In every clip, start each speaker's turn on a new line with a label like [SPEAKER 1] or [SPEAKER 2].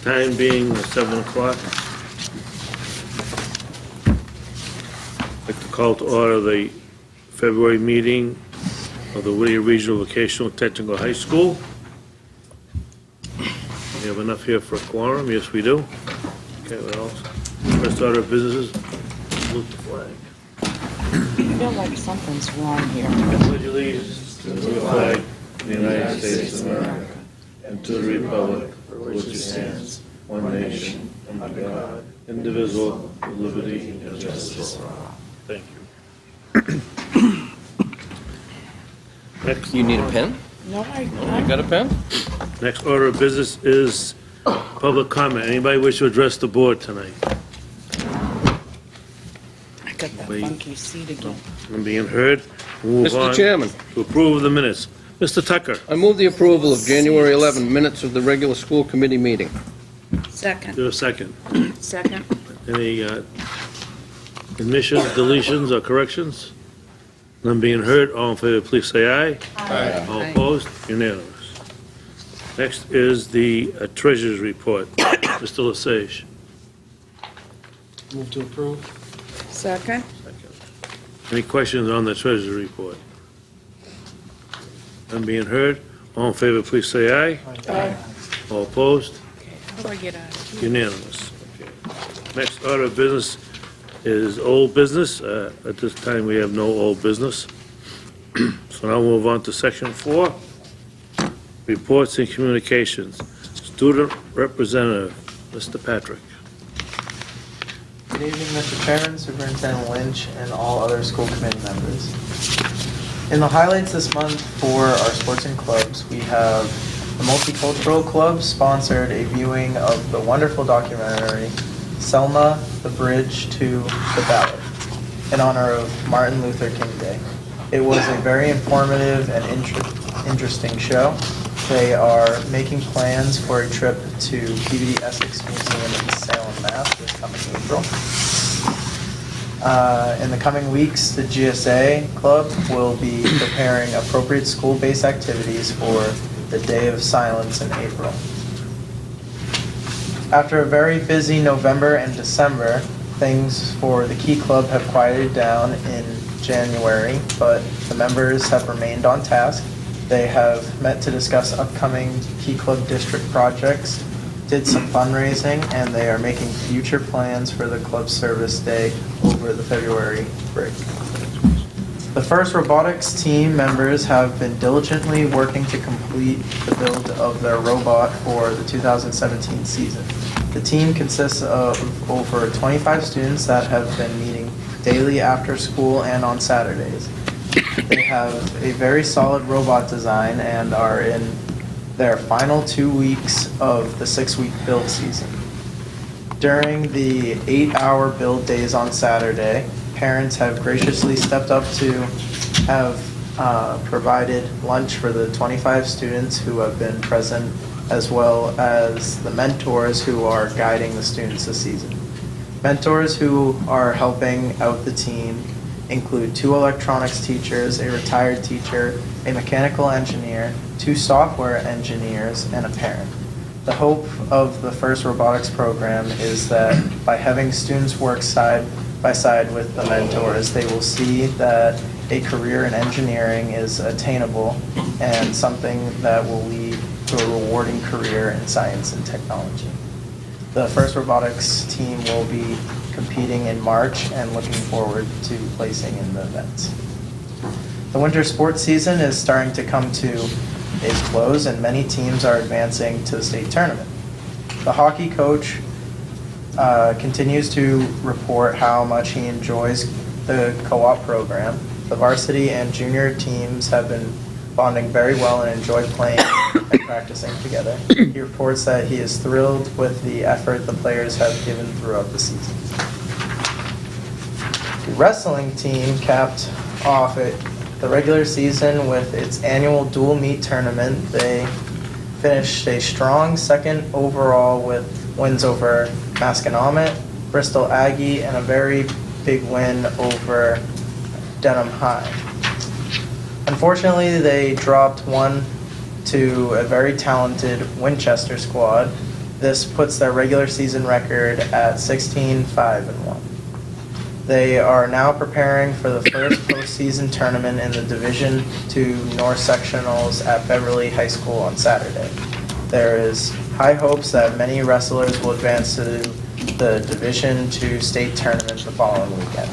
[SPEAKER 1] Time being 7 o'clock. I'd like to call to order the February meeting of the Whittier Regional Vocational Technical High School. We have enough here for a quorum? Yes, we do. Okay, what else? First order of business, salute the flag.
[SPEAKER 2] I feel like something's wrong here.
[SPEAKER 1] I pledge allegiance to the flag of the United States of America and to the republic for which it stands, one nation, under God, indivisible, with liberty and justice for all. Thank you. Next,
[SPEAKER 3] You need a pen?
[SPEAKER 2] No, I
[SPEAKER 3] You got a pen?
[SPEAKER 1] next order of business is public comment. Anybody wish to address the board tonight?
[SPEAKER 2] got that
[SPEAKER 1] Wait.
[SPEAKER 2] funky seat again.
[SPEAKER 1] I'm being heard. Move on
[SPEAKER 3] Mr. Chairman,
[SPEAKER 1] to approve the minutes. Mr. Tucker,
[SPEAKER 3] I move the approval of January 11 minutes of the regular school committee meeting.
[SPEAKER 2] Second.
[SPEAKER 1] do a second.
[SPEAKER 2] Second.
[SPEAKER 1] Any omissions, deletions, or corrections? None being heard. All in favor, please say aye.
[SPEAKER 3] Aye.
[SPEAKER 1] All
[SPEAKER 2] Aye.
[SPEAKER 1] opposed? Unanimous. Next is the treasurer's report. Mr. Lesage.
[SPEAKER 4] Move to approve.
[SPEAKER 2] Second.
[SPEAKER 1] Any questions on the treasurer's report? None being heard. All in favor, please say aye.
[SPEAKER 2] Aye.
[SPEAKER 1] All opposed?
[SPEAKER 2] Okay, how do I get out of here?
[SPEAKER 1] Unanimous. Okay. Next order of business is old business. At this time, we have no old business. So now we'll move on to section 4, reports and communications. Student representative, Mr. Patrick.
[SPEAKER 4] Good evening, Mr. Chairman, Superintendent Lynch, and all other school committee members. In the highlights this month for our sports and clubs, we have the Multicultural Club sponsored a viewing of the wonderful documentary Selma, the Bridge to the Ballot, in honor of Martin Luther King Day. It was a very informative and interesting show. They are making plans for a trip to PVD Essex Museum in Salem, Mass. this coming April. In the coming weeks, the GSA Club will be preparing appropriate school-based activities for the Day of Silence in April. After a very busy November and December, things for the Key Club have quieted down in January, but the members have remained on task. They have met to discuss upcoming Key Club district projects, did some fundraising, and they are making future plans for the club service day over the February break. The first robotics team members have been diligently working to complete the build of their robot for the 2017 season. The team consists of over 25 students that have been meeting daily after school and on Saturdays. They have a very solid robot design and are in their final 2 weeks of the 6-week build season. During the 8-hour build days on Saturday, parents have graciously stepped up to have provided lunch for the 25 students who have been present, as well as the mentors who are guiding the students this season. Mentors who are helping out the team include 2 electronics teachers, a retired teacher, a mechanical engineer, 2 software engineers, and a parent. The hope of the first robotics program is that by having students work side by side with the mentors, they will see that a career in engineering is attainable and something that will lead to a rewarding career in science and technology. The first robotics team will be competing in March and looking forward to placing in the events. The winter sports season is starting to come to a close and many teams are advancing to the state tournament. The hockey coach continues to report how much he enjoys the co-op program. The varsity and junior teams have been bonding very well and enjoy playing and practicing together. He reports that he is thrilled with the effort the players have given throughout the season. The wrestling team capped off the regular season with its annual dual meet tournament. They finished a strong second overall with wins over Masconomet, Bristol Aggie, and a very big win over Denham High. Unfortunately, they dropped one to a very talented Winchester squad. This puts their regular season record at 16-5-1. They are now preparing for the first postseason tournament in the Division II North Sectionals at Beverly High School on Saturday. There is high hopes that many wrestlers will advance to the Division II state tournament the following weekend.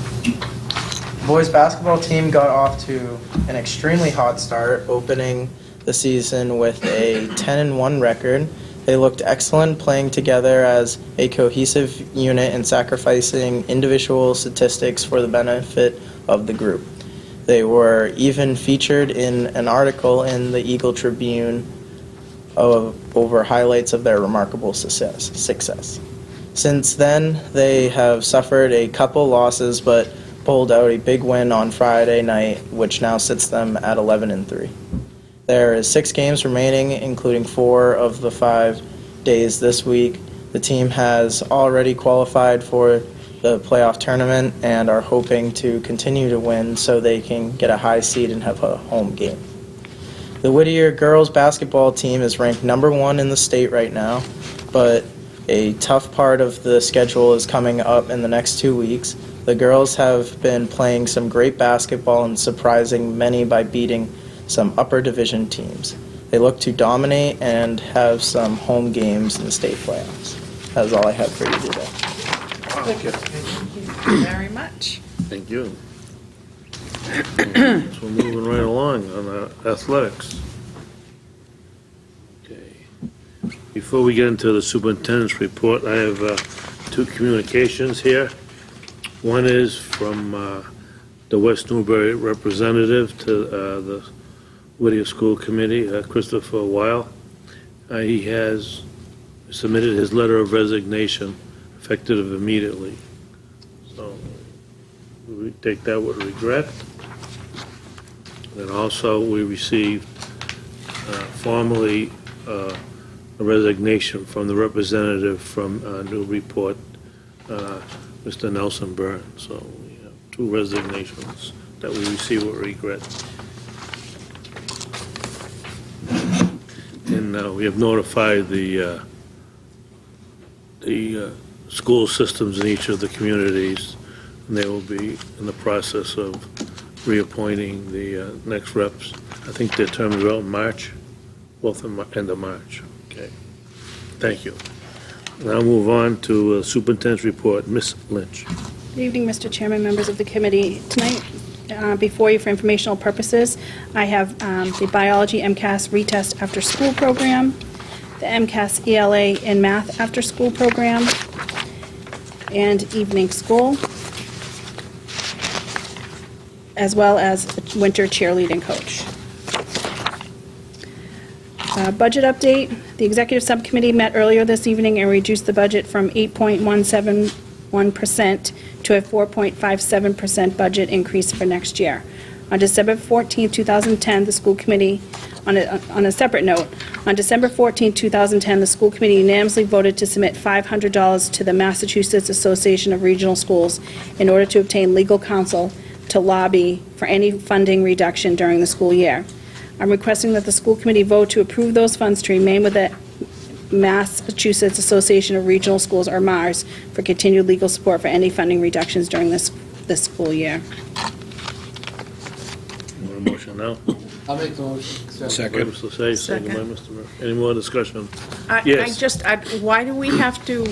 [SPEAKER 4] The boys basketball team got off to an extremely hot start, opening the season with a 10-1 record. They looked excellent playing together as a cohesive unit and sacrificing individual statistics for the benefit of the group. They were even featured in an article in the Eagle Tribune over highlights of their remarkable success. Since then, they have suffered a couple losses but pulled out a big win on Friday night, which now sits them at 11-3. There is 6 games remaining, including 4 of the 5 days this week. The team has already qualified for the playoff tournament and are hoping to continue to win so they can get a high seed and have a home game. The Whittier girls basketball team is ranked number 1 in the state right now, but a tough part of the schedule is coming up in the next 2 weeks. The girls have been playing some great basketball and surprising many by beating some upper division teams. They look to dominate and have some home games in the state playoffs. That's all I have for you today.
[SPEAKER 3] Thank you.
[SPEAKER 2] Thank you very much.
[SPEAKER 1] Thank you. So we're moving right along on athletics. Okay. Before we get into the superintendent's report, I have 2 communications here. One is from the West Newbury representative to the Whittier School Committee, Christopher Weil. He has submitted his letter of resignation, effective immediately. So we take that with regret. And also, we received formally a resignation from the representative from Newburyport, Mr. Nelson Byrne. So we have 2 resignations that we receive with regret. And we have notified the school systems in each of the communities, and they will be in the process of reappointing the next reps. I think their terms are out in March, both in end of March. Okay. Thank you. Now move on to superintendent's report. Ms. Lynch.
[SPEAKER 5] Good evening, Mr. Chairman, members of the committee. Tonight, before you for informational purposes, I have the biology MCAS retest after school program, the MCAS ELA and math after school program, and evening school, as well as the winter cheerleading coach. Budget update. The executive subcommittee met earlier this evening and reduced the budget from 8.171% to a 4.57% budget increase for next year. On December 14, 2010, the school committee, on a separate note, on December 14, 2010, the school committee unanimously voted to submit $500 to the Massachusetts Association of Regional Schools in order to obtain legal counsel to lobby for any funding reduction during the school year. I'm requesting that the school committee vote to approve those funds to remain with the Massachusetts Association of Regional Schools, or MARS, for continued legal support for any funding reductions during this school year.
[SPEAKER 1] You want a motion now?
[SPEAKER 6] I'll make the motion.
[SPEAKER 3] Second.
[SPEAKER 1] Mr. Say, second by Mr. Murphy. Any more discussion?
[SPEAKER 2] Yes. Why do we have to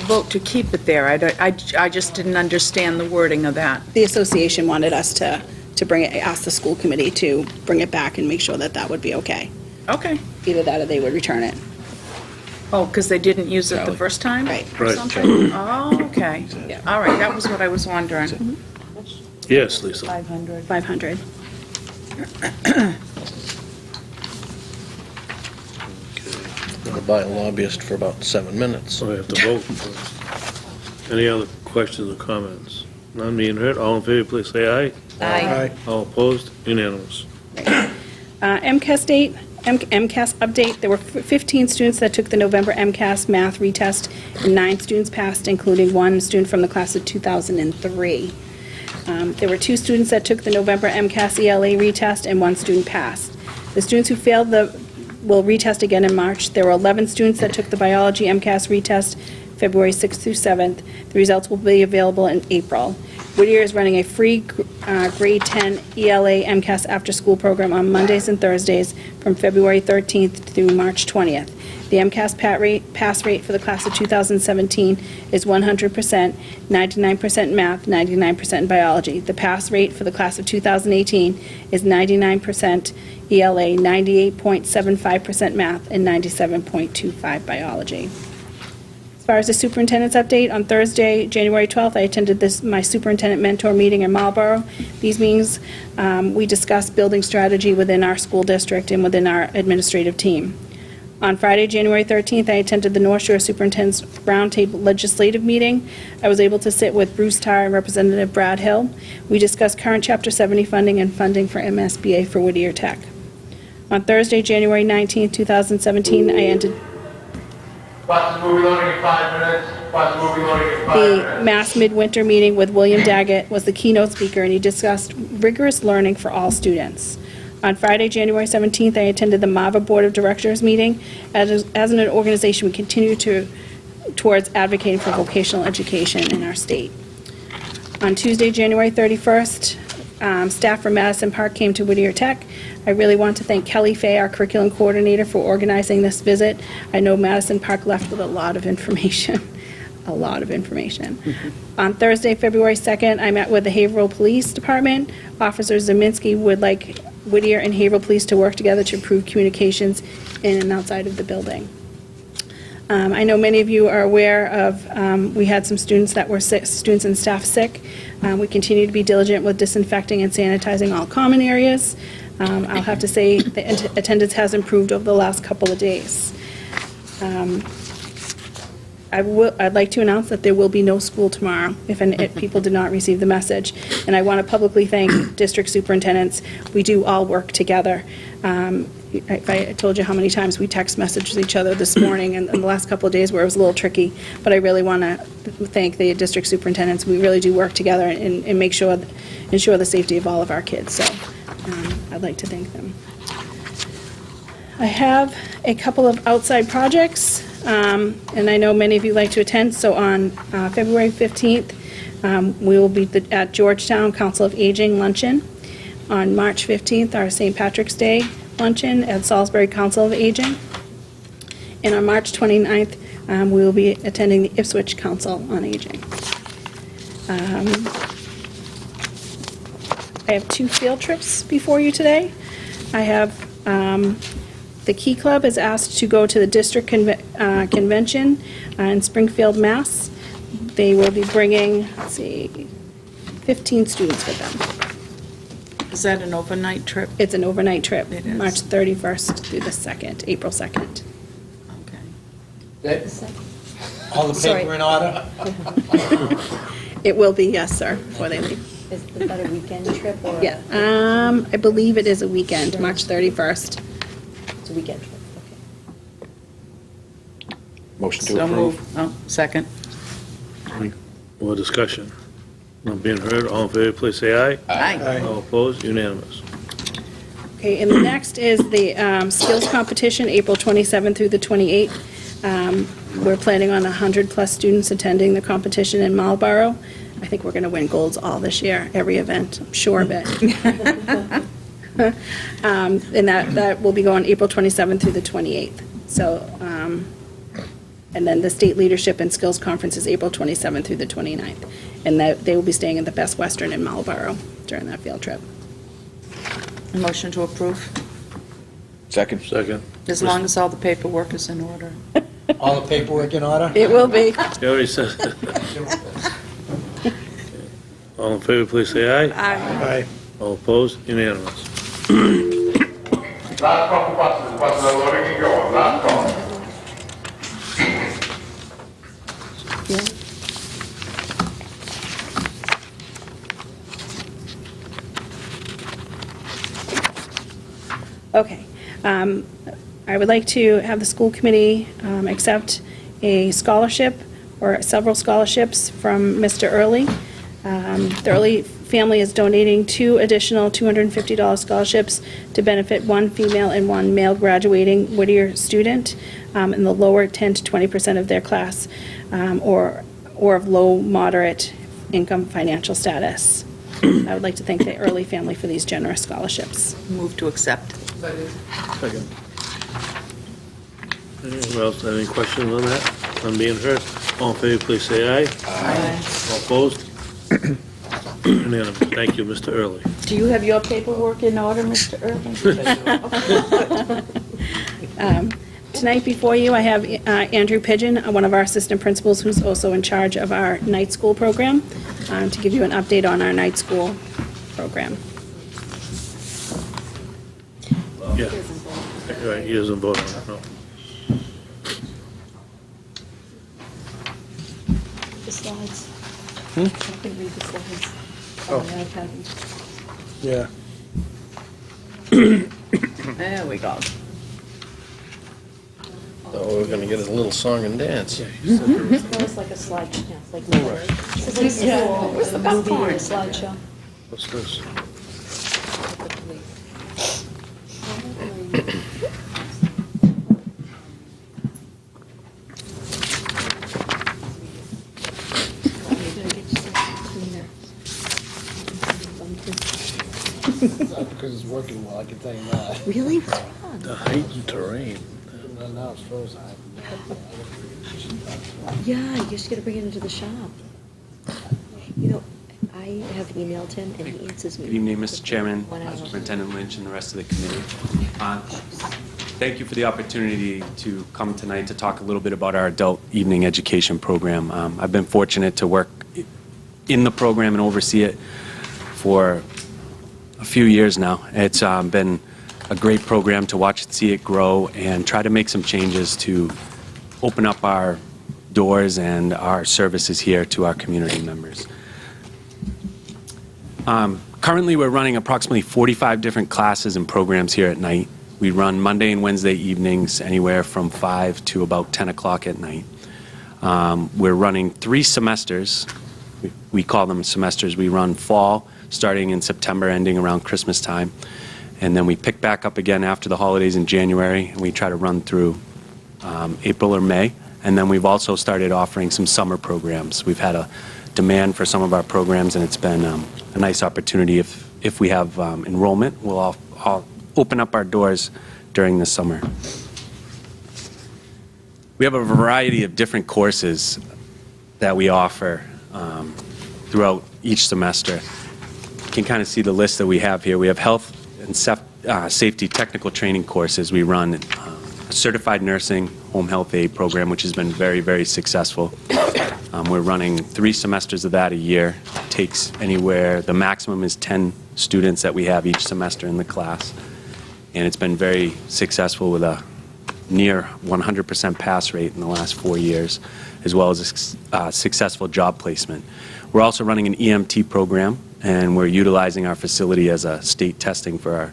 [SPEAKER 2] vote to keep it there? I just didn't understand the wording of that.
[SPEAKER 5] The association wanted us to bring it, ask the school committee to bring it back and make sure that that would be okay.
[SPEAKER 2] Okay.
[SPEAKER 5] Either that or they would return it.
[SPEAKER 2] Oh, because they didn't use it the first time?
[SPEAKER 5] Right.
[SPEAKER 2] Or
[SPEAKER 1] Right.
[SPEAKER 2] something? Oh, okay.
[SPEAKER 5] Yeah.
[SPEAKER 2] All right, that was what I was wondering.
[SPEAKER 1] Yes, Lisa.
[SPEAKER 2] 500.
[SPEAKER 5] 500.
[SPEAKER 3] Gonna buy a lobbyist for about 7 minutes.
[SPEAKER 1] So we have to vote first. Any other questions or comments? None being heard. All in favor, please say aye.
[SPEAKER 2] Aye.
[SPEAKER 1] All opposed? Unanimous.
[SPEAKER 5] MCAS update, there were 15 students that took the November MCAS math retest, and 9 students passed, including 1 student from the class of 2003. There were 2 students that took the November MCAS ELA retest, and 1 student passed. The students who failed the will retest again in March. There were 11 students that took the biology MCAS retest February 6th through 7th. The results will be available in April. Whittier is running a free grade 10 ELA MCAS after-school program on Mondays and Thursdays from February 13th through March 20th. The MCAS pass rate for the class of 2017 is 100%, 99% math, 99% in biology. The pass rate for the class of 2018 is 99% ELA, 98.75% math, and 97.25 biology. As far as the superintendent's update, on Thursday, January 12th, I attended my superintendent mentor meeting in Marlborough. These meetings, we discussed building strategy within our school district and within our administrative team. On Friday, January 13th, I attended the North Shore Superintendent's Roundtable Legislative Meeting. I was able to sit with Bruce Tarr and Representative Brad Hill. We discussed current Chapter 70 funding and funding for MSBA for Whittier Tech. On Thursday, January 19th, 2017, I ended
[SPEAKER 6] Watch the movie loading in 5 minutes. Watch the movie loading in 5 minutes.
[SPEAKER 5] the Mass Midwinter meeting with William Daggett, was the keynote speaker, and he discussed rigorous learning for all students. On Friday, January 17th, I attended the MAVA Board of Directors meeting. As an organization, we continue towards advocating for vocational education in our state. On Tuesday, January 31st, staff from Madison Park came to Whittier Tech. I really want to thank Kelly Fay, our curriculum coordinator, for organizing this visit. I know Madison Park left with a lot of information. A lot of information. On Thursday, February 2nd, I met with the Haverhill Police Department. Officer Zeminski would like Whittier and Haverhill Police to work together to improve communications in and outside of the building. I know many of you are aware of, we had some students that were sick, students and staff sick. We continue to be diligent with disinfecting and sanitizing all common areas. I'll have to say the attendance has improved over the last couple of days. I'd like to announce that there will be no school tomorrow if people did not receive the message. And I want to publicly thank district superintendents. We do all work together. If I told you how many times we text messaged each other this morning and the last couple of days where it was a little tricky, but I really want to thank the district superintendents. We really do work together and ensure the safety of all of our kids. So I'd like to thank them. I have a couple of outside projects. And I know many of you like to attend, so on February 15th, we will be at Georgetown Council of Aging Luncheon. On March 15th, our St. Patrick's Day Luncheon at Salisbury Council of Aging. And on March 29th, we will be attending the Ipswich Council on Aging. I have 2 field trips before you today. I have the Key Club is asked to go to the district convention in Springfield, Mass. They will be bringing, 15 students with them.
[SPEAKER 2] Is that an overnight trip?
[SPEAKER 5] It's an overnight trip,
[SPEAKER 2] It is.
[SPEAKER 5] March 31st through the 2nd, April 2nd.
[SPEAKER 2] Okay.
[SPEAKER 7] All the paper in order?
[SPEAKER 5] It will be, yes, sir, before they leave.
[SPEAKER 8] Is that a weekend trip or?
[SPEAKER 5] Yeah, I believe it is a weekend, March 31st.
[SPEAKER 8] It's a weekend trip, okay.
[SPEAKER 7] Motion to
[SPEAKER 2] So
[SPEAKER 7] approve.
[SPEAKER 2] moved. Oh, second.
[SPEAKER 1] Any more discussion? Not being heard, all in favor, please say aye.
[SPEAKER 2] Aye.
[SPEAKER 1] All opposed, unanimous.
[SPEAKER 5] Okay, and the next is the skills competition, April 27th through the 28th. We're planning on 100-plus students attending the competition in Marlborough. I think we're going to win golds all this year, every event, I'm sure of it. And that will be going April 27th through the 28th. So, and then the State Leadership and Skills Conference is April 27th through the 29th. And they will be staying at the Best Western in Marlborough during that field trip.
[SPEAKER 2] A motion to approve,
[SPEAKER 7] Second.
[SPEAKER 1] Second.
[SPEAKER 2] as long as all the paperwork is in order.
[SPEAKER 7] All the paperwork in order?
[SPEAKER 5] It will be.
[SPEAKER 1] You already said. All in favor, please say aye.
[SPEAKER 7] Aye.
[SPEAKER 1] All opposed, unanimous.
[SPEAKER 6] Last couple buses, buses are loading and going. Last couple.
[SPEAKER 5] Okay. I would like to have the school committee accept a scholarship or several scholarships from Mr. Early. The Early family is donating 2 additional $250 scholarships to benefit 1 female and 1 male graduating Whittier student in the lower 10 to 20% of their class, or of low, moderate income financial status. I would like to thank the Early family for these generous scholarships.
[SPEAKER 2] Move to accept.
[SPEAKER 1] Second. Anyone else have any questions on that? On being heard? All in favor, please say aye. Aye. All opposed? Unanimous. Thank you, Mr. Early.
[SPEAKER 2] Do you have your paperwork in order, Mr. Early?
[SPEAKER 5] Tonight before you, I have Andrew Pigeon, one of our assistant principals, who's also in charge of our night school program, to give you an update on our night school program.
[SPEAKER 1] Yeah. Right, he doesn't vote on it, no.
[SPEAKER 8] The slides. I can read the slides. Oh,
[SPEAKER 7] Yeah.
[SPEAKER 2] There we go.
[SPEAKER 3] Oh, we're gonna get a little song and dance.
[SPEAKER 8] It's like a slide, yeah, it's like. It's like school,
[SPEAKER 2] Where's the
[SPEAKER 8] a movie
[SPEAKER 2] popcorn?
[SPEAKER 8] or a slideshow.
[SPEAKER 1] What's this?
[SPEAKER 7] Because it's working well, I can tell you that.
[SPEAKER 8] Really?
[SPEAKER 1] The height and terrain.
[SPEAKER 7] Now it's frozen.
[SPEAKER 8] Yeah, you just gotta bring it into the shop. You know, I have emailed him and he answers me.
[SPEAKER 9] Good evening, Mr. Chairman,
[SPEAKER 8] 1 hour.
[SPEAKER 9] Superintendent Lynch, and the rest of the committee. Thank you for the opportunity to come tonight to talk a little bit about our adult evening education program. I've been fortunate to work in the program and oversee it for a few years now. It's been a great program to watch it, see it grow, and try to make some changes to open up our doors and our services here to our community members. Currently, we're running approximately 45 different classes and programs here at night. We run Monday and Wednesday evenings, anywhere from 5 to about 10 o'clock at night. We're running 3 semesters. We call them semesters. We run fall, starting in September, ending around Christmas time. And then we pick back up again after the holidays in January, and we try to run through April or May. And then we've also started offering some summer programs. We've had a demand for some of our programs, and it's been a nice opportunity. If we have enrollment, we'll all open up our doors during the summer. We have a variety of different courses that we offer throughout each semester. You can kind of see the list that we have here. We have health and safety technical training courses. We run a certified nursing home health aide program, which has been very, very successful. We're running 3 semesters of that a year. It takes anywhere, the maximum is 10 students that we have each semester in the class. And it's been very successful with a near 100% pass rate in the last 4 years, as well as a successful job placement. We're also running an EMT program, and we're utilizing our facility as a state testing for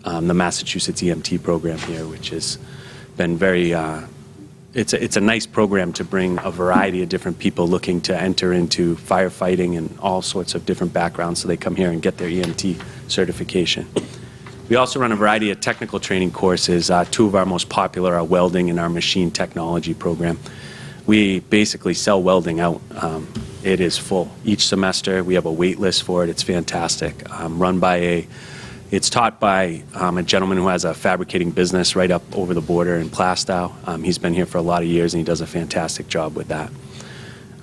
[SPEAKER 9] our, the Massachusetts EMT program here, which has been very, it's a nice program to bring a variety of different people looking to enter into firefighting and all sorts of different backgrounds, so they come here and get their EMT certification. We also run a variety of technical training courses. 2 of our most popular are welding and our machine technology program. We basically sell welding out. It is full. Each semester, we have a wait list for it. It's fantastic. It's taught by a gentleman who has a fabricating business right up over the border in Plastow. He's been here for a lot of years, and he does a fantastic job with that.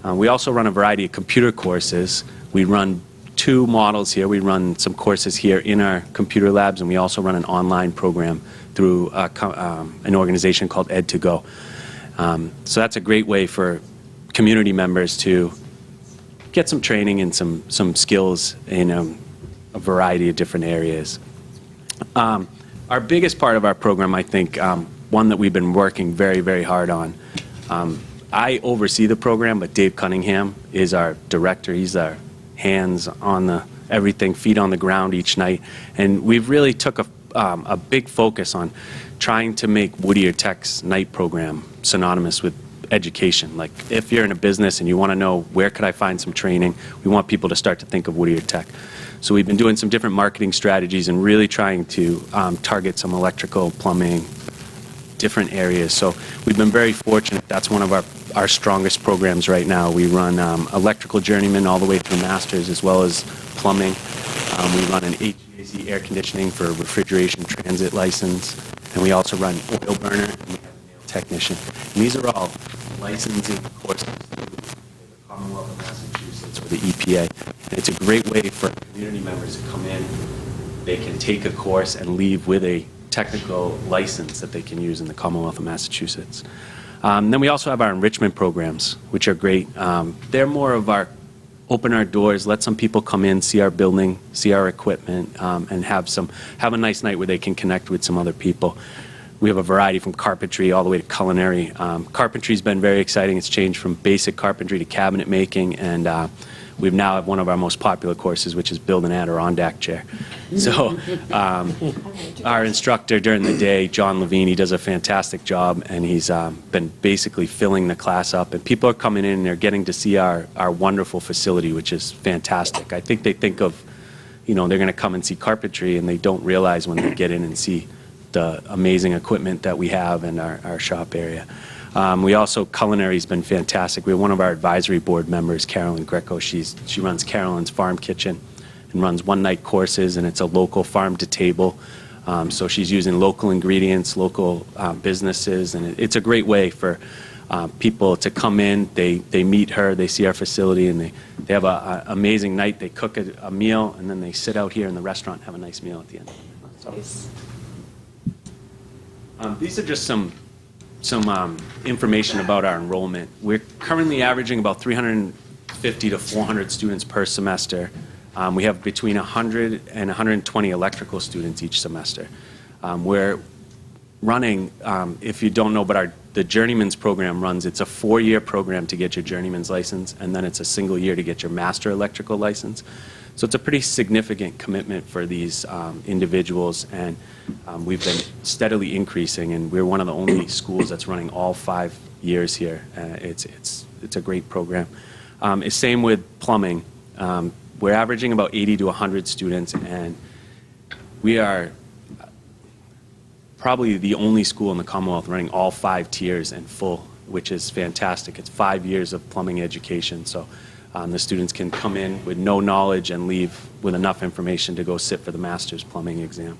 [SPEAKER 9] We also run a variety of computer courses. We run 2 models here. We run some courses here in our computer labs, and we also run an online program through an organization called Ed2Go. So that's a great way for community members to get some training and some skills in a variety of different areas. Our biggest part of our program, I think, one that we've been working very, very hard on, I oversee the program, but Dave Cunningham is our director. He's our hands on everything, feet on the ground each night. And we've really took a big focus on trying to make Whittier Tech's night program synonymous with education. Like, if you're in a business and you want to know where could I find some training, we want people to start to think of Whittier Tech. So we've been doing some different marketing strategies and really trying to target some electrical, plumbing, different areas. So we've been very fortunate. That's one of our strongest programs right now. We run electrical journeyman all the way through masters, as well as plumbing. We run an HVAC air conditioning for refrigeration transit license, and we also run oil burner, and we have a nail technician. And these are all licensing courses through the Commonwealth of Massachusetts, or the EPA. And it's a great way for community members to come in. They can take a course and leave with a technical license that they can use in the Commonwealth of Massachusetts. Then we also have our enrichment programs, which are great. They're more of our open our doors, let some people come in, see our building, see our equipment, and have a nice night where they can connect with some other people. We have a variety from carpentry all the way to culinary. Carpentry's been very exciting. It's changed from basic carpentry to cabinet making, and we now have one of our most popular courses, which is build an Adirondack chair. So our instructor during the day, John Levine, he does a fantastic job, and he's been basically filling the class up. And people are coming in and they're getting to see our wonderful facility, which is fantastic. I think they think of, they're going to come and see carpentry, and they don't realize when they get in and see the amazing equipment that we have in our shop area. We also, culinary's been fantastic. We have one of our advisory board members, Carolyn Greco. She runs Carolyn's Farm Kitchen and runs one-night courses, and it's a local farm-to-table. So she's using local ingredients, local businesses, and it's a great way for people to come in. They meet her, they see our facility, and they have an amazing night. They cook a meal, and then they sit out here in the restaurant and have a nice meal at the end. So, these are just some information about our enrollment. We're currently averaging about 350 to 400 students per semester. We have between 100 and 120 electrical students each semester. We're running, if you don't know, but the Journeyman's program runs, it's a 4-year program to get your Journeyman's license, and then it's a single year to get your Master Electrical license. So it's a pretty significant commitment for these individuals, and we've been steadily increasing, and we're one of the only schools that's running all 5 years here. It's a great program. It's same with plumbing. We're averaging about 80 to 100 students, and we are probably the only school in the Commonwealth running all 5 tiers in full, which is fantastic. It's 5 years of plumbing education, so the students can come in with no knowledge and leave with enough information to go sit for the master's plumbing exam.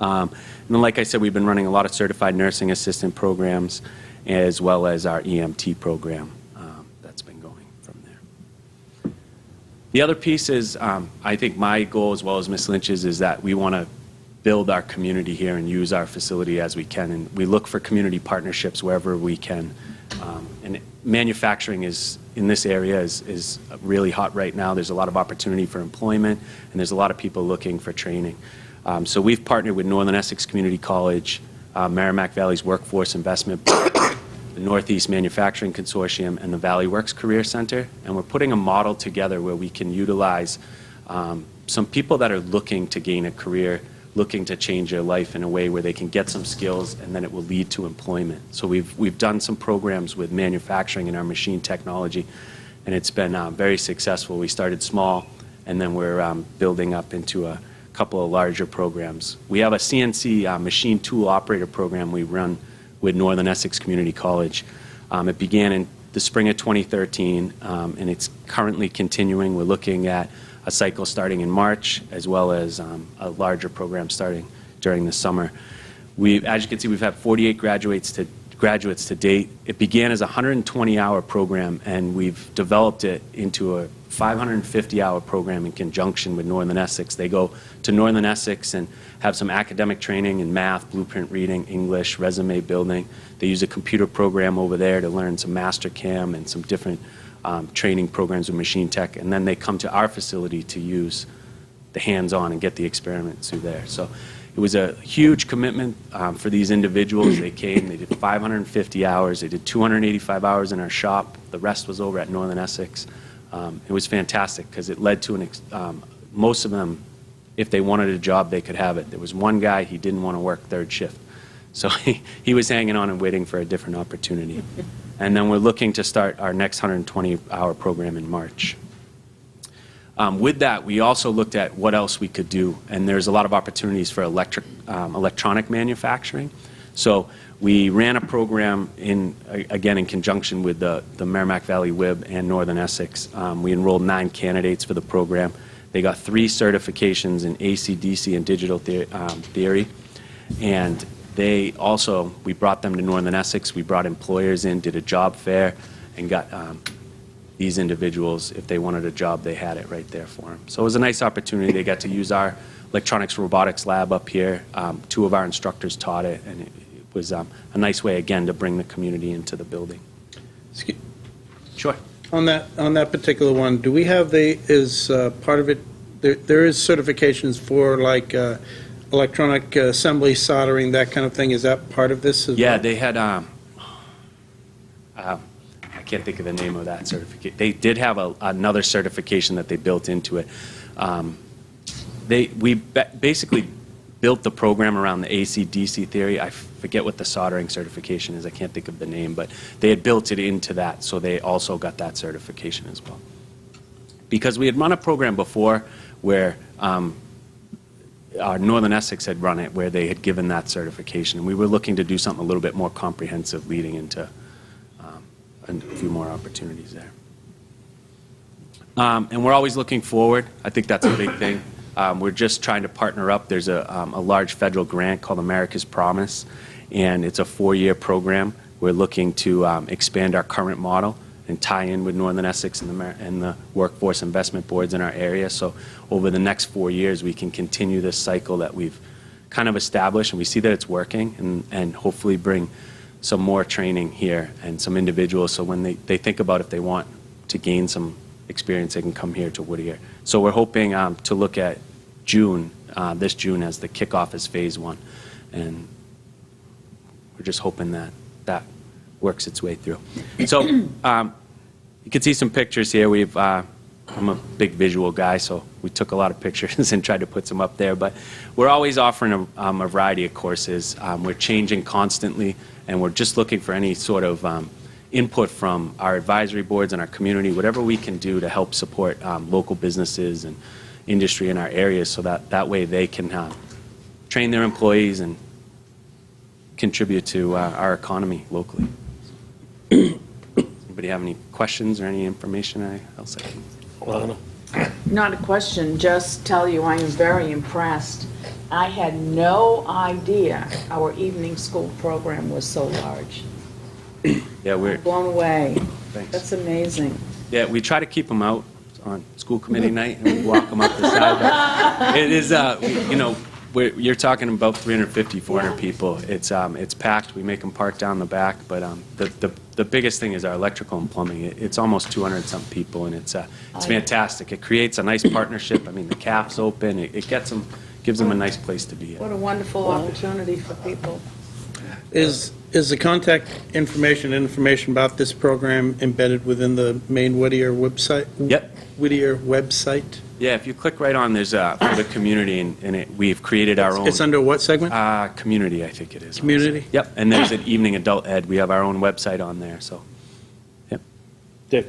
[SPEAKER 9] And then, like I said, we've been running a lot of certified nursing assistant programs, as well as our EMT program that's been going from there. The other piece is, I think my goal, as well as Ms. Lynch's, is that we want to build our community here and use our facility as we can, and we look for community partnerships wherever we can. And manufacturing in this area is really hot right now. There's a lot of opportunity for employment, and there's a lot of people looking for training. So we've partnered with Northern Essex Community College, Merrimack Valley's Workforce Investment Board, the Northeast Manufacturing Consortium, and the Valley Works Career Center, and we're putting a model together where we can utilize some people that are looking to gain a career, looking to change their life in a way where they can get some skills, and then it will lead to employment. So we've done some programs with manufacturing and our machine technology, and it's been very successful. We started small, and then we're building up into a couple of larger programs. We have a CNC machine tool operator program we run with Northern Essex Community College. It began in the spring of 2013, and it's currently continuing. We're looking at a cycle starting in March, as well as a larger program starting during the summer. As you can see, we've had 48 graduates to date. It began as a 120-hour program, and we've developed it into a 550-hour program in conjunction with Northern Essex. They go to Northern Essex and have some academic training in math, blueprint reading, English, resume building. They use a computer program over there to learn some Mastercam and some different training programs with machine tech, and then they come to our facility to use the hands-on and get the experiments through there. So it was a huge commitment for these individuals. They came, they did 550 hours, they did 285 hours in our shop, the rest was over at Northern Essex. It was fantastic because it led to most of them, if they wanted a job, they could have it. There was one guy, he didn't want to work third shift. So he was hanging on and waiting for a different opportunity. And then we're looking to start our next 120-hour program in March. With that, we also looked at what else we could do, and there's a lot of opportunities for electronic manufacturing. So we ran a program again in conjunction with the Merrimack Valley WIB and Northern Essex. We enrolled 9 candidates for the program. They got 3 certifications in AC/DC and digital theory, and we brought them to Northern Essex. We brought employers in, did a job fair, and got these individuals, if they wanted a job, they had it right there for them. So it was a nice opportunity. They got to use our electronics robotics lab up here. 2 of our instructors taught it, and it was a nice way, again, to bring the community into the building. Sure.
[SPEAKER 10] On that particular one, do we have part of it, there is certifications for like electronic assembly, soldering, that kind of thing. Is that part of this as well?
[SPEAKER 9] Yeah, they had, I can't think of the name of that certificate. They did have another certification that they built into it. We basically built the program around the AC/DC theory. I forget what the soldering certification is. I can't think of the name, but they had built it into that, so they also got that certification as well. Because we had run a program before where our Northern Essex had run it, where they had given that certification, and we were looking to do something a little bit more comprehensive leading into a few more opportunities there. And we're always looking forward. I think that's a big thing. We're just trying to partner up. There's a large federal grant called America's Promise, and it's a 4-year program. We're looking to expand our current model and tie in with Northern Essex and the workforce investment boards in our area. So over the next 4 years, we can continue this cycle that we've kind of established, and we see that it's working, and hopefully bring some more training here and some individuals, so when they think about if they want to gain some experience, they can come here to Whittier. So we're hoping to look at this June as the kickoff as phase 1, and we're just hoping that works its way through. So you can see some pictures here. I'm a big visual guy, so we took a lot of pictures and tried to put some up there, but we're always offering a variety of courses. We're changing constantly, and we're just looking for any sort of input from our advisory boards and our community, whatever we can do to help support local businesses and industry in our areas, so that way they can train their employees and contribute to our economy locally. Anybody have any questions or any information else I can?
[SPEAKER 2] Not a question, just tell you I am very impressed. I had no idea our evening school program was so large.
[SPEAKER 9] Yeah, we're
[SPEAKER 2] I'm blown away.
[SPEAKER 9] Thanks.
[SPEAKER 2] That's amazing.
[SPEAKER 9] Yeah, we try to keep them out on school committee night, and we walk them up the side. But it is, you're talking about 350, 400 people. It's packed. We make them park down the back. But the biggest thing is our electrical and plumbing. It's almost 200-something people, and it's fantastic. It creates a nice partnership. I mean, the CAF's open. It gives them a nice place to be at.
[SPEAKER 2] What a wonderful opportunity for people.
[SPEAKER 10] Is the contact information about this program embedded within the main Whittier website?
[SPEAKER 9] Yep.
[SPEAKER 10] Whittier website?
[SPEAKER 9] Yeah, if you click right on, there's for the community, and we've created our own.
[SPEAKER 10] It's under what segment?
[SPEAKER 9] Community, I think it is.
[SPEAKER 10] Community?
[SPEAKER 9] Yep, and there's an evening adult ed. We have our own website on there, so, yep.
[SPEAKER 1] Dick?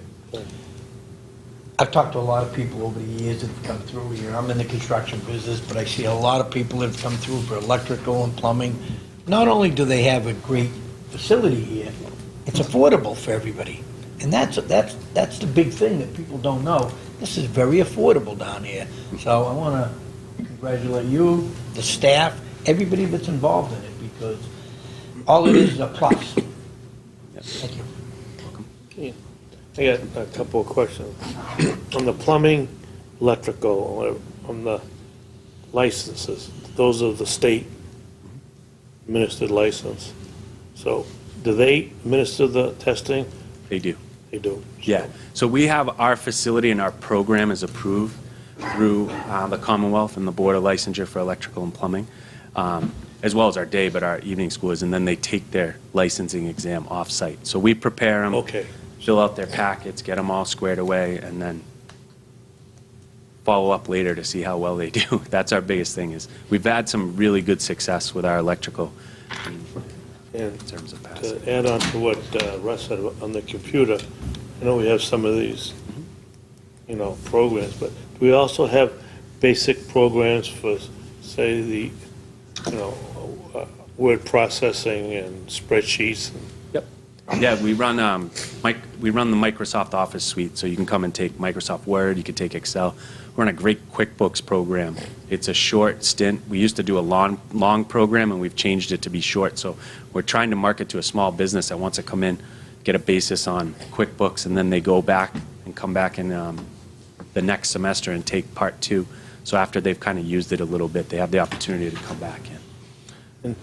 [SPEAKER 11] I've talked to a lot of people over the years that have come through here. I'm in the construction business, but I see a lot of people that have come through for electrical and plumbing. Not only do they have a great facility here, it's affordable for everybody. And that's the big thing that people don't know. This is very affordable down here. So I want to congratulate you, the staff, everybody that's involved in it, because all it is a plus. Thank you.
[SPEAKER 1] Yeah. I got a couple of questions. On the plumbing, electrical, on the licenses, those are the state administered license. So do they administer the testing?
[SPEAKER 9] They do.
[SPEAKER 1] They do.
[SPEAKER 9] Yeah. So we have our facility and our program is approved through the Commonwealth and the Board of Licensure for Electrical and Plumbing, as well as our day, but our evening school is, and then they take their licensing exam off-site. So we prepare them,
[SPEAKER 1] Okay.
[SPEAKER 9] fill out their packets, get them all squared away, and then follow up later to see how well they do. That's our biggest thing. Is we've had some really good success with our electrical
[SPEAKER 1] And
[SPEAKER 9] in terms of passing.
[SPEAKER 1] to add on to what Russ said on the computer, I know we have some of these, programs, but do we also have basic programs for, say, the, word processing and spreadsheets?
[SPEAKER 9] Yep. Yeah, we run the Microsoft Office suite, so you can come and take Microsoft Word, you can take Excel. We're on a great QuickBooks program. It's a short stint. We used to do a long program, and we've changed it to be short. So we're trying to market to a small business that wants to come in, get a basis on QuickBooks, and then they go back and come back in the next semester and take part 2. So after they've kind of used it a little bit, they have the opportunity to come back in.
[SPEAKER 1] And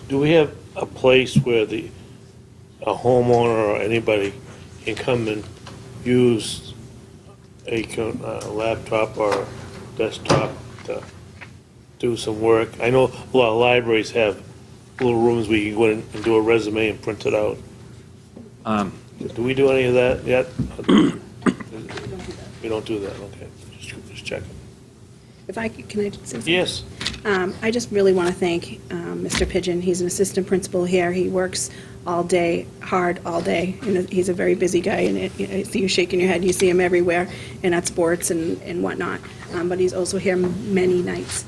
[SPEAKER 1] do we have a place where a homeowner or anybody can come and use a laptop or desktop to do some work? I know a lot of libraries have little rooms where you can go in and do a resume and print it out. Do we do any of that yet? We don't do that, okay. Just checking.
[SPEAKER 5] If I could, can I just say something?
[SPEAKER 1] Yes.
[SPEAKER 5] I just really want to thank Mr. Pigeon. He's an assistant principal here. He works all day, hard all day, and he's a very busy guy, and I see you shaking your head. You see him everywhere and at sports and whatnot. But he's also here many nights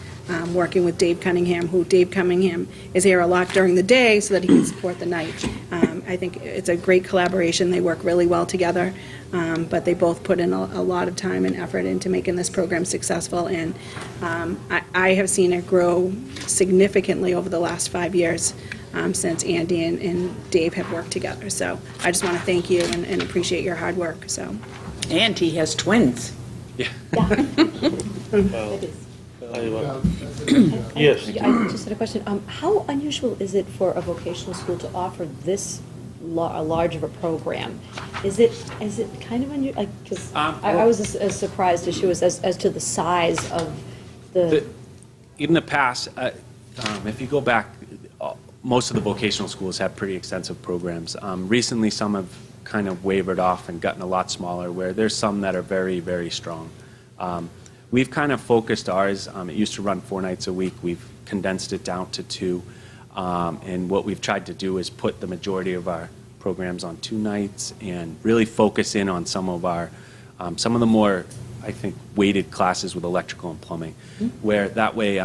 [SPEAKER 5] working with Dave Cunningham, Dave Cunningham is here a lot during the day so that he can support the night. I think it's a great collaboration. They work really well together, but they both put in a lot of time and effort into making this program successful, and I have seen it grow significantly over the last 5 years since Andy and Dave have worked together. So I just want to thank you and appreciate your hard work. So.
[SPEAKER 2] And he has twins.
[SPEAKER 9] Yeah.
[SPEAKER 1] Yes.
[SPEAKER 8] I just had a question. How unusual is it for a vocational school to offer this large of a program? Is it kind of unusual? Like, because I was as surprised as she was as to the size of the.
[SPEAKER 9] In the past, if you go back, most of the vocational schools have pretty extensive programs. Recently, some have kind of wavered off and gotten a lot smaller, where there's some that are very, very strong. We've kind of focused ours. It used to run 4 nights a week. We've condensed it down to 2. And what we've tried to do is put the majority of our programs on 2 nights and really focus in on some of the more, I think, weighted classes with electrical and plumbing, where that way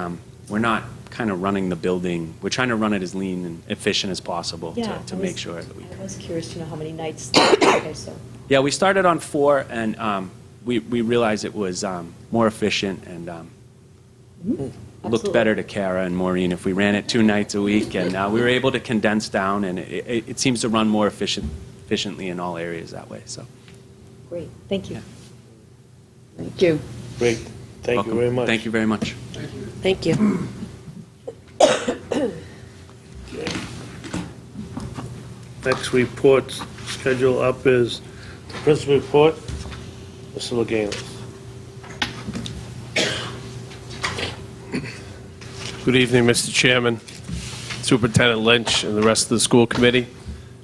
[SPEAKER 9] we're not kind of running the building. We're trying to run it as lean and efficient as possible to make sure that we.
[SPEAKER 8] I was curious to know how many nights. Okay, so.
[SPEAKER 9] Yeah, we started on 4, and we realized it was more efficient and looked better to Kara and Maureen if we ran it 2 nights a week, and we were able to condense down, and it seems to run more efficiently in all areas that way. So.
[SPEAKER 8] Great, thank you.
[SPEAKER 9] Yeah.
[SPEAKER 2] Thank you.
[SPEAKER 1] Great. Thank you very much.
[SPEAKER 9] Thank you very much.
[SPEAKER 8] Thank you.
[SPEAKER 1] Next report schedule up is the principal report, Mr. Leganis.
[SPEAKER 12] Good evening, Mr. Chairman, Superintendent Lynch, and the rest of the school committee.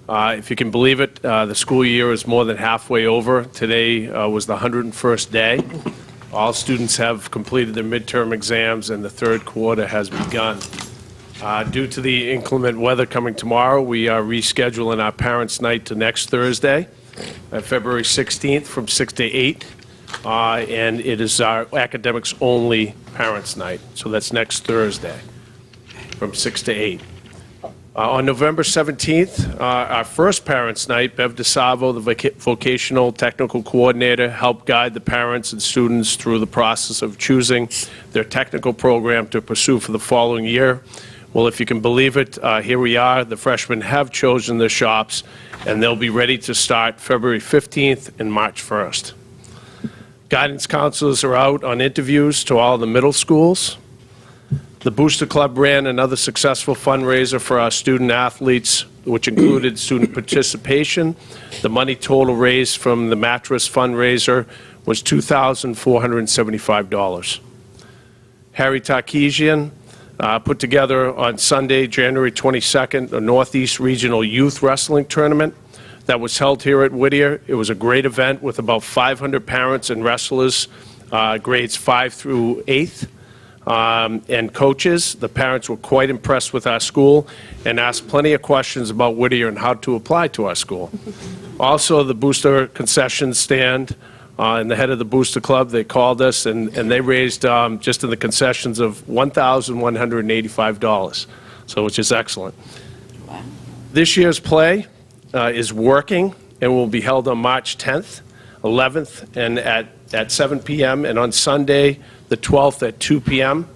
[SPEAKER 12] If you can believe it, the school year is more than halfway over. Today was the 101st day. All students have completed their midterm exams, and the third quarter has begun. Due to the inclement weather coming tomorrow, we are rescheduling our Parents' Night to next Thursday, February 16th from 6 to 8. And it is our academics-only Parents' Night, so that's next Thursday from 6 to 8. On November 17th, our first Parents' Night, Bev DeSalvo, the vocational technical coordinator, helped guide the parents and students through the process of choosing their technical program to pursue for the following year. Well, if you can believe it, here we are. The freshmen have chosen their shops, and they'll be ready to start February 15th and March 1st. Guidance counselors are out on interviews to all the middle schools. The Booster Club ran another successful fundraiser for our student athletes, which included student participation. The money total raised from the mattress fundraiser was $2,475. Harry Tarkesian put together on Sunday, January 22nd, a Northeast Regional Youth Wrestling Tournament that was held here at Whittier. It was a great event with about 500 parents and wrestlers, grades 5 through 8th. and coaches. The parents were quite impressed with our school and asked plenty of questions about Whittier and how to apply to our school. Also, the Booster concession stand and the head of the Booster Club, they called us, and they raised, just in the concessions, of $1,185, so which is excellent. This year's play is working and will be held on March 10th, 11th, and at 7 p.m., and on Sunday, the 12th, at 2 p.m.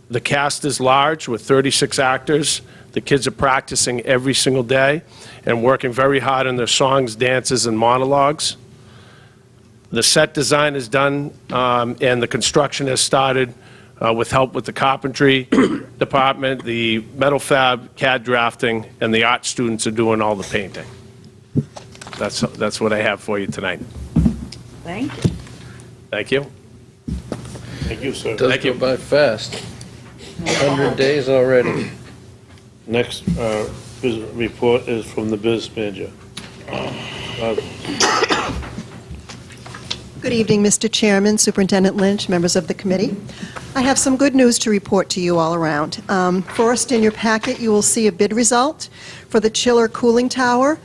[SPEAKER 12] The cast is large with 36 actors. The kids are practicing every single day and working very hard on their songs, dances, and monologues. The set design is done, and the construction has started with help with the carpentry department, the metal fab, CAD drafting, and the art students are doing all the painting. That's what I have for you tonight.
[SPEAKER 2] Thank you.
[SPEAKER 12] Thank you.
[SPEAKER 1] Thank you, sir.
[SPEAKER 3] Does go by fast. 100 days already.
[SPEAKER 1] Next report is from the business manager.
[SPEAKER 13] Good evening, Mr. Chairman, Superintendent Lynch, members of the committee. I have some good news to report to you all around. First, in your packet, you will see a bid result for the chiller cooling tower.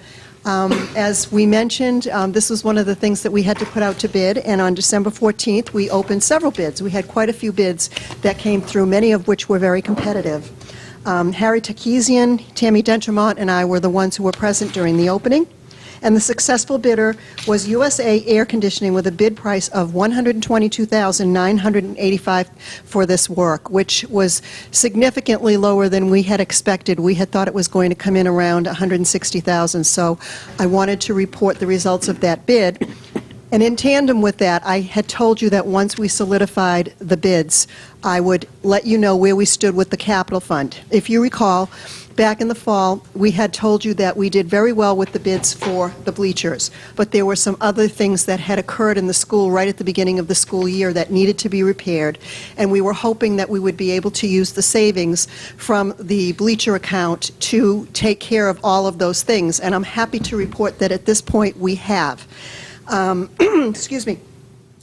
[SPEAKER 13] As we mentioned, this was one of the things that we had to put out to bid, and on December 14th, we opened several bids. We had quite a few bids that came through, many of which were very competitive. Harry Takesian, Tammy Dentremont, and I were the ones who were present during the opening. And the successful bidder was USA Air Conditioning with a bid price of $122,985 for this work, which was significantly lower than we had expected. We had thought it was going to come in around $160,000, so I wanted to report the results of that bid. And in tandem with that, I had told you that once we solidified the bids, I would let you know where we stood with the capital fund. If you recall, back in the fall, we had told you that we did very well with the bids for the bleachers, but there were some other things that had occurred in the school right at the beginning of the school year that needed to be repaired, and we were hoping that we would be able to use the savings from the bleacher account to take care of all of those things, and I'm happy to report that at this point we have. Excuse me.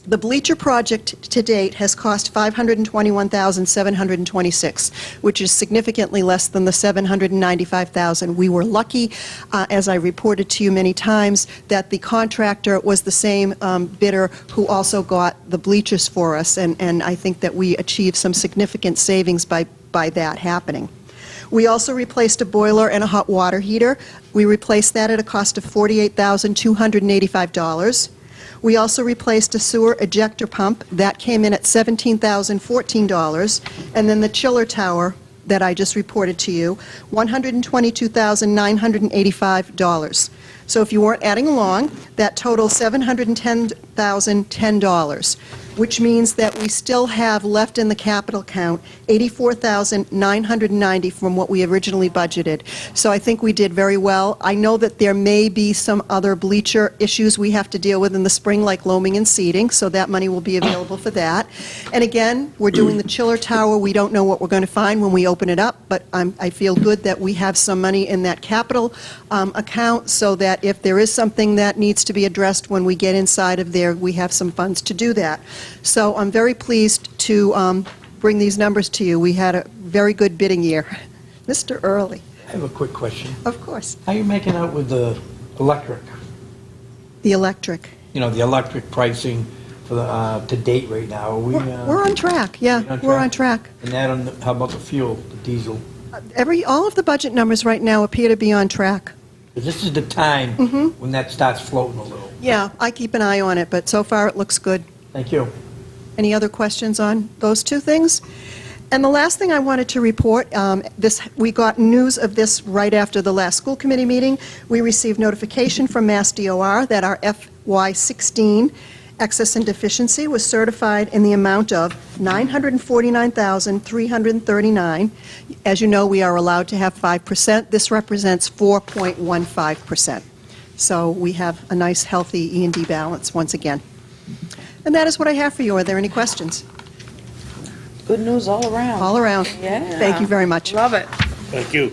[SPEAKER 13] The bleacher project to date has cost $521,726, which is significantly less than the $795,000. We were lucky, as I reported to you many times, that the contractor was the same bidder who also got the bleachers for us, and I think that we achieved some significant savings by that happening. We also replaced a boiler and a hot water heater. We replaced that at a cost of $48,285. We also replaced a sewer ejector pump. That came in at $17,014. And then the chiller tower that I just reported to you, $122,985. So if you weren't adding along, that totals $710,010, which means that we still have left in the capital account $84,990 from what we originally budgeted. So I think we did very well. I know that there may be some other bleacher issues we have to deal with in the spring, like loaming and seeding, so that money will be available for that. And again, we're doing the chiller tower. We don't know what we're going to find when we open it up, but I feel good that we have some money in that capital account so that if there is something that needs to be addressed when we get inside of there, we have some funds to do that. So I'm very pleased to bring these numbers to you. We had a very good bidding year. Mr. Early.
[SPEAKER 11] I have a quick question.
[SPEAKER 13] Of course.
[SPEAKER 11] How are you making out with the electric?
[SPEAKER 13] The electric.
[SPEAKER 11] You know, the electric pricing for the, to date right now? Are we,
[SPEAKER 13] we're on track, yeah. We're on track.
[SPEAKER 11] And that on how about the fuel, the diesel?
[SPEAKER 13] All of the budget numbers right now appear to be on track.
[SPEAKER 11] This is the time when that starts floating a little.
[SPEAKER 13] Yeah, I keep an eye on it, but so far it looks good.
[SPEAKER 11] Thank you.
[SPEAKER 13] Any other questions on those two things? And the last thing I wanted to report, we got news of this right after the last school committee meeting. We received notification from Mass DOR that our FY16 excess and deficiency was certified in the amount of $949,339. As you know, we are allowed to have 5%. This represents 4.15%. So we have a nice, healthy E&D balance once again. And that is what I have for you. Are there any questions?
[SPEAKER 2] Good news all around.
[SPEAKER 13] All around.
[SPEAKER 2] Yeah.
[SPEAKER 13] Thank you very much.
[SPEAKER 2] Love it.
[SPEAKER 1] Thank you.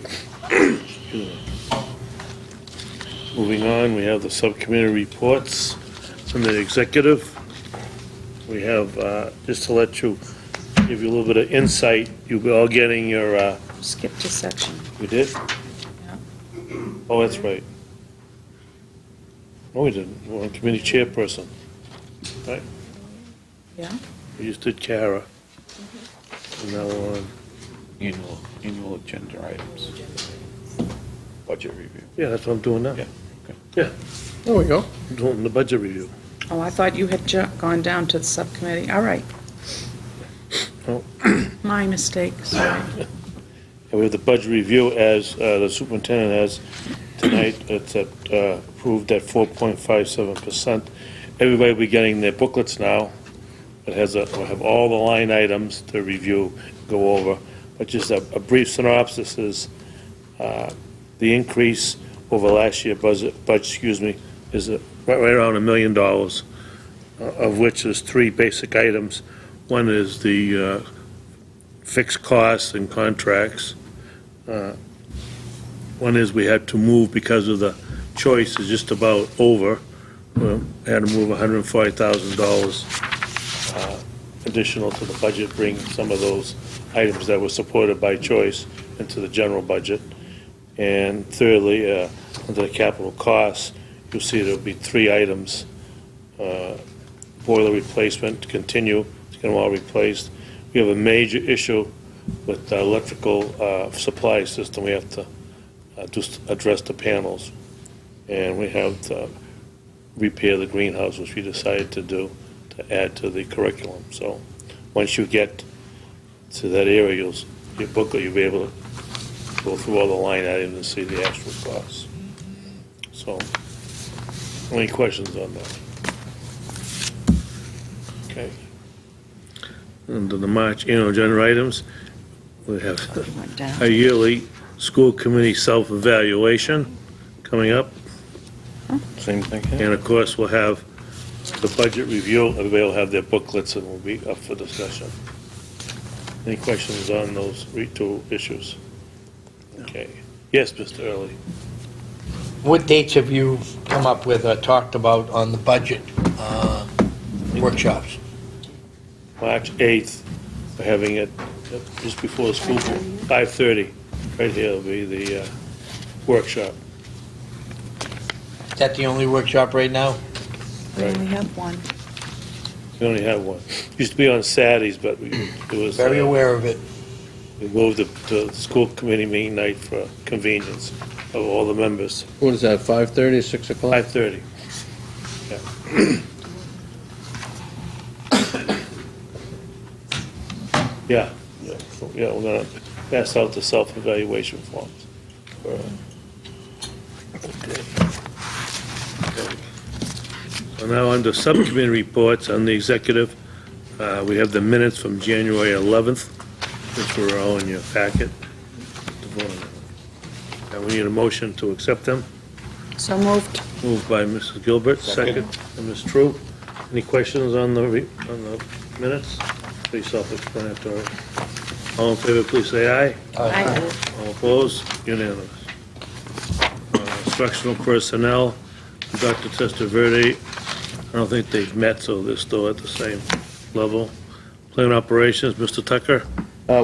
[SPEAKER 1] Moving on, we have the subcommittee reports from the executive. We have, just to let you give you a little bit of insight. You'll be all getting your,
[SPEAKER 2] Skip to section.
[SPEAKER 1] you did?
[SPEAKER 2] Yeah.
[SPEAKER 1] Oh, that's right. No, we didn't. We're on committee chairperson, right?
[SPEAKER 2] Yeah.
[SPEAKER 1] We just did Kara. And now we're on,
[SPEAKER 14] Annual agenda items. Budget review.
[SPEAKER 1] yeah, that's what I'm doing now.
[SPEAKER 14] Yeah, okay.
[SPEAKER 1] Yeah,
[SPEAKER 3] There we go.
[SPEAKER 1] I'm doing the budget review.
[SPEAKER 2] Oh, I thought you had gone down to the subcommittee. All right.
[SPEAKER 1] Oh.
[SPEAKER 2] My mistake, sorry.
[SPEAKER 1] And we have the budget review as the superintendent has tonight. It's approved at 4.57%. Everybody will be getting their booklets now. It has will have all the line items to review, go over. But just a brief synopsis is the increase over last year budget, is right around $1 million, of which is three basic items. One is the fixed costs and contracts. One is we had to move because of the choice is just about over. We had to move $140,000 additional to the budget, bring some of those items that were supported by choice into the general budget. And thirdly, under the capital costs, you'll see there'll be three items. Boiler replacement to continue, to get them all replaced. We have a major issue with the electrical supply system. We have to just address the panels. And we have to repair the greenhouse, which we decided to do, to add to the curriculum. So once you get to that area, your booklet, you'll be able to go through all the line items and see the actual costs. So, any questions on that? Okay. Under the March annual agenda items, we have
[SPEAKER 2] Went down.
[SPEAKER 1] a yearly school committee self-evaluation coming up.
[SPEAKER 3] Same thing.
[SPEAKER 1] And of course, we'll have the budget review. Everybody will have their booklets and will be up for discussion. Any questions on those two issues? Okay. Yes, Mr. Early.
[SPEAKER 11] What dates have you come up with or talked about on the budget workshops?
[SPEAKER 1] March 8th, we're having it just before the school, 5:30. Right here will be the workshop.
[SPEAKER 11] Is that the only workshop right now?
[SPEAKER 2] We only have one.
[SPEAKER 1] We only have one. Used to be on Saturdays, but it was...
[SPEAKER 11] Very aware of it.
[SPEAKER 1] We moved it to the school committee meeting night for convenience of all the members.
[SPEAKER 3] What is that, 5:30, 6 o'clock?
[SPEAKER 1] 5:30. Yeah. Yeah, so, yeah, we're gonna pass out the self-evaluation forms. So now under subcommittee reports on the executive, we have the minutes from January 11th, which were all in your packet. And we need a motion to accept them.
[SPEAKER 2] So moved.
[SPEAKER 1] Moved by Mrs. Gilbert, second by Ms. True. Any questions on the minutes? Pretty self-explanatory. All in favor, please say aye.
[SPEAKER 2] Aye.
[SPEAKER 1] All opposed? Unanimous. Instructional personnel, Dr. Testaverde, I don't think they've met, so they're still at the same level. Plant operations, Mr. Tucker?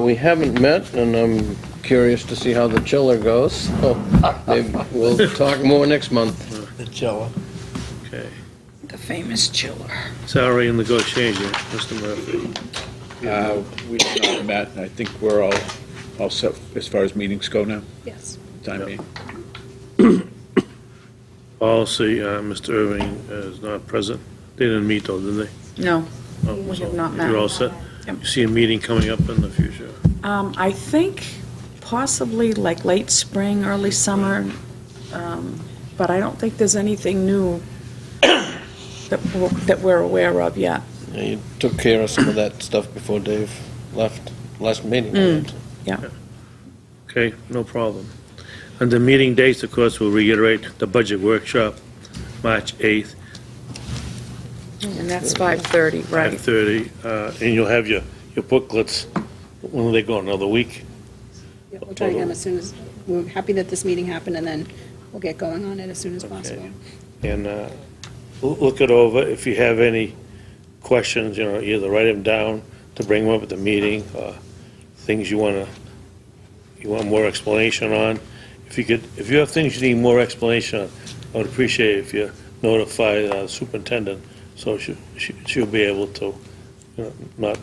[SPEAKER 3] We haven't met, and I'm curious to see how the chiller goes. So maybe we'll talk more next month.
[SPEAKER 11] The chiller.
[SPEAKER 1] Okay.
[SPEAKER 2] The famous chiller.
[SPEAKER 1] Salary and negotiation, Mr. Murphy.
[SPEAKER 14] We have not met, and I think we're all set as far as meetings go now,
[SPEAKER 5] Yes.
[SPEAKER 14] time being.
[SPEAKER 1] Policy, Mr. Irving is not present. They didn't meet though, did they?
[SPEAKER 2] No,
[SPEAKER 1] Oh,
[SPEAKER 2] we
[SPEAKER 1] so
[SPEAKER 2] have not met.
[SPEAKER 1] You're all set?
[SPEAKER 2] Yep.
[SPEAKER 1] You see a meeting coming up in the future?
[SPEAKER 2] I think possibly like late spring, early summer, but I don't think there's anything new that we're aware of yet.
[SPEAKER 3] Yeah, you took care of some of that stuff before Dave left last meeting.
[SPEAKER 2] Yeah.
[SPEAKER 1] Okay, no problem. Under meeting dates, of course, we'll reiterate the budget workshop, March 8th,
[SPEAKER 2] And that's 5:30, right?
[SPEAKER 1] 5:30, and you'll have your booklets, when are they going, another week?
[SPEAKER 5] Yeah, we'll try again as soon as, we're happy that this meeting happened, and then we'll get going on it as soon as possible.
[SPEAKER 1] And look it over. If you have any questions, either write them down, to bring them up at the meeting, things you want more explanation on. If you have things you need more explanation on, I would appreciate it if you notify the superintendent, so she'll be able to, not,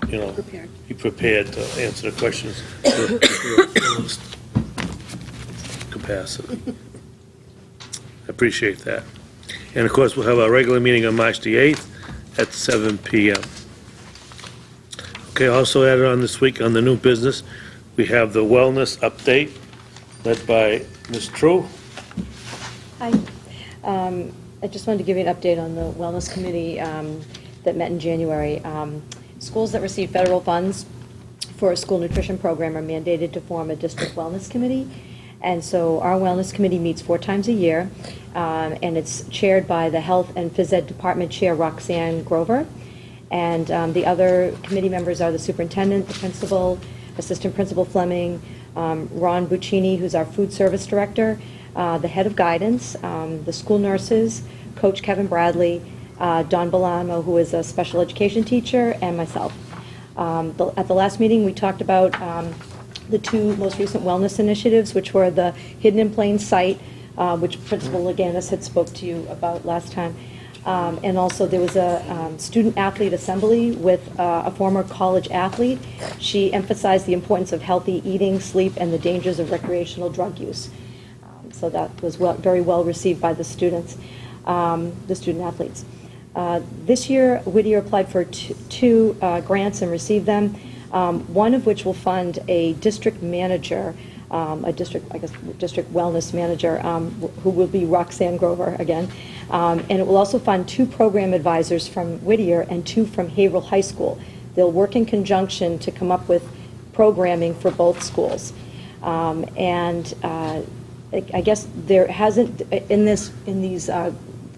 [SPEAKER 1] be prepared to answer the questions to the fullest capacity. I appreciate that. And of course, we'll have our regular meeting on March the 8th at 7 p.m. Okay, also added on this week on the new business, we have the wellness update led by Ms. True.
[SPEAKER 8] Hi. I just wanted to give you an update on the Wellness Committee that met in January. Schools that receive federal funds for a school nutrition program are mandated to form a district wellness committee. And so our Wellness Committee meets 4 times a year, and it's chaired by the Health and Phys Ed Department Chair Roxanne Grover. And the other committee members are the superintendent, the principal, assistant principal Fleming, Ron Buccini, who's our food service director, the head of guidance, the school nurses, Coach Kevin Bradley, Don Bolano, who is a special education teacher, and myself. At the last meeting, we talked about the 2 most recent wellness initiatives, which were the Hidden in Plain Sight, which Principal Leganis had spoke to you about last time. And also there was a student-athlete assembly with a former college athlete. She emphasized the importance of healthy eating, sleep, and the dangers of recreational drug use. So that was very well received by the students, the student-athletes. This year, Whittier applied for 2 grants and received them, one of which will fund a district manager, district wellness manager, who will be Roxanne Grover again. And it will also fund 2 program advisors from Whittier and 2 from Haverhill High School. They'll work in conjunction to come up with programming for both schools. I guess there hasn't, in these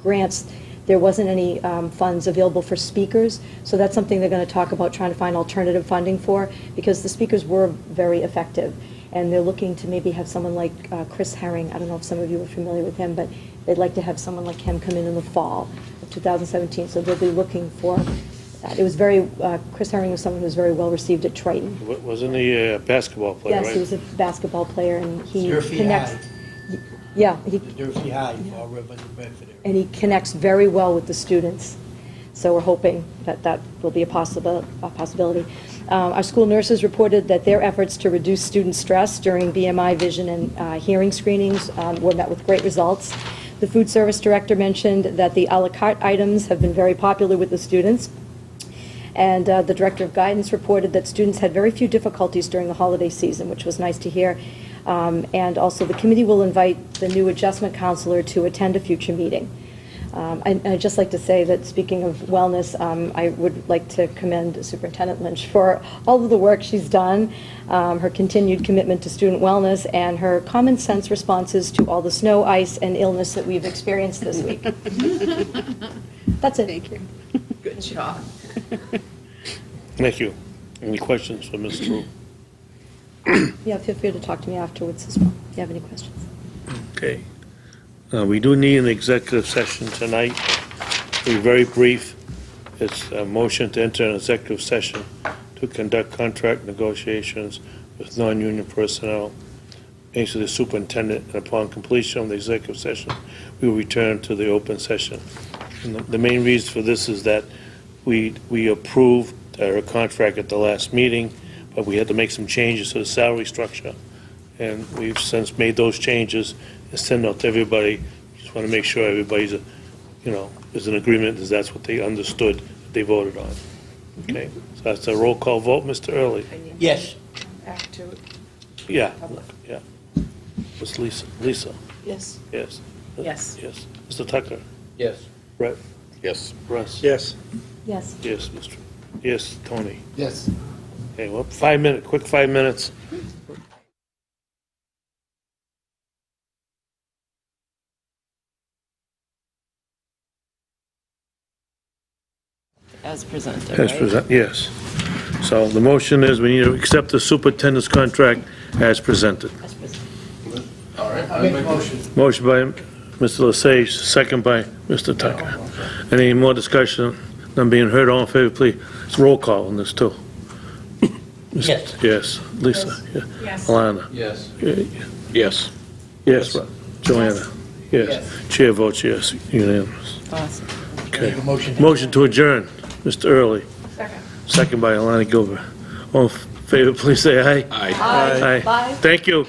[SPEAKER 8] grants, there wasn't any funds available for speakers, so that's something they're going to talk about, trying to find alternative funding for, because the speakers were very effective. And they're looking to maybe have someone like Chris Herring. I don't know if some of you are familiar with him, but they'd like to have someone like him come in the fall of 2017. So they'll be looking for, it was very, Chris Herring was someone who was very well received at Triton.
[SPEAKER 1] Wasn't he a basketball player, right?
[SPEAKER 8] Yes, he was a basketball player, and he
[SPEAKER 11] Durfee
[SPEAKER 8] connects.
[SPEAKER 11] High.
[SPEAKER 8] Yeah,
[SPEAKER 11] Durfee High, Fall River, New Bedford area.
[SPEAKER 8] and he connects very well with the students. So we're hoping that that will be a possibility. Our school nurses reported that their efforts to reduce student stress during BMI, vision, and hearing screenings were met with great results. The food service director mentioned that the a la carte items have been very popular with the students. And the director of guidance reported that students had very few difficulties during the holiday season, which was nice to hear. And also the committee will invite the new adjustment counselor to attend a future meeting. I'd just like to say that, speaking of wellness, I would like to commend Superintendent Lynch for all of the work she's done, her continued commitment to student wellness, and her common sense responses to all the snow, ice, and illness that we've experienced this week. That's it. Thank you.
[SPEAKER 2] Good job.
[SPEAKER 1] Thank you. Any questions for Ms. True?
[SPEAKER 8] Yeah, feel free to talk to me afterwards as well, if you have any questions.
[SPEAKER 1] Okay. We do need an executive session tonight. It'll be very brief. It's a motion to enter an executive session to conduct contract negotiations with non-union personnel, aims to the superintendent, and upon completion of the executive session, we will return to the open session. And the main reason for this is that we approved our contract at the last meeting, but we had to make some changes to the salary structure. And we've since made those changes and sent out to everybody. Just want to make sure everybody's, is in agreement, as that's what they understood, that they voted on. Okay, so that's a roll call vote. Mr. Early?
[SPEAKER 11] Yes.
[SPEAKER 2] Back to
[SPEAKER 1] Yeah,
[SPEAKER 2] public.
[SPEAKER 1] yeah. Was Lisa? Lisa?
[SPEAKER 2] Yes.
[SPEAKER 1] Yes.
[SPEAKER 2] Yes.
[SPEAKER 1] Yes. Mr. Tucker?
[SPEAKER 3] Yes.
[SPEAKER 1] Brett?
[SPEAKER 14] Yes.
[SPEAKER 1] Russ?
[SPEAKER 10] Yes.
[SPEAKER 8] Yes.
[SPEAKER 1] Yes, Mr. Yes, Tony?
[SPEAKER 7] Yes.
[SPEAKER 1] Okay, well, quick 5 minutes.
[SPEAKER 15] As presented,
[SPEAKER 1] As
[SPEAKER 15] right?
[SPEAKER 1] present, yes. So the motion is we need to accept the superintendent's contract as presented.
[SPEAKER 15] As presented.
[SPEAKER 14] All right.
[SPEAKER 7] I make a motion.
[SPEAKER 1] Motion by Mr. Lesage, second by Mr. Tucker. Any more discussion? None being heard, all in favor, please. It's roll call on this, too.
[SPEAKER 11] Yes.
[SPEAKER 1] Yes. Lisa? Yeah.
[SPEAKER 2] Yes.
[SPEAKER 1] Alana?
[SPEAKER 3] Yes.
[SPEAKER 14] Yes.
[SPEAKER 1] Yes, Rob. Joanna? Yes. Chair votes yes, unanimous.
[SPEAKER 2] Awesome.
[SPEAKER 1] Okay.
[SPEAKER 11] Make a motion.
[SPEAKER 1] Motion to adjourn, Mr. Early.
[SPEAKER 2] Second.
[SPEAKER 1] Second by Alana Gilbert. All in favor, please say aye.
[SPEAKER 14] Aye.
[SPEAKER 1] Aye. Thank you.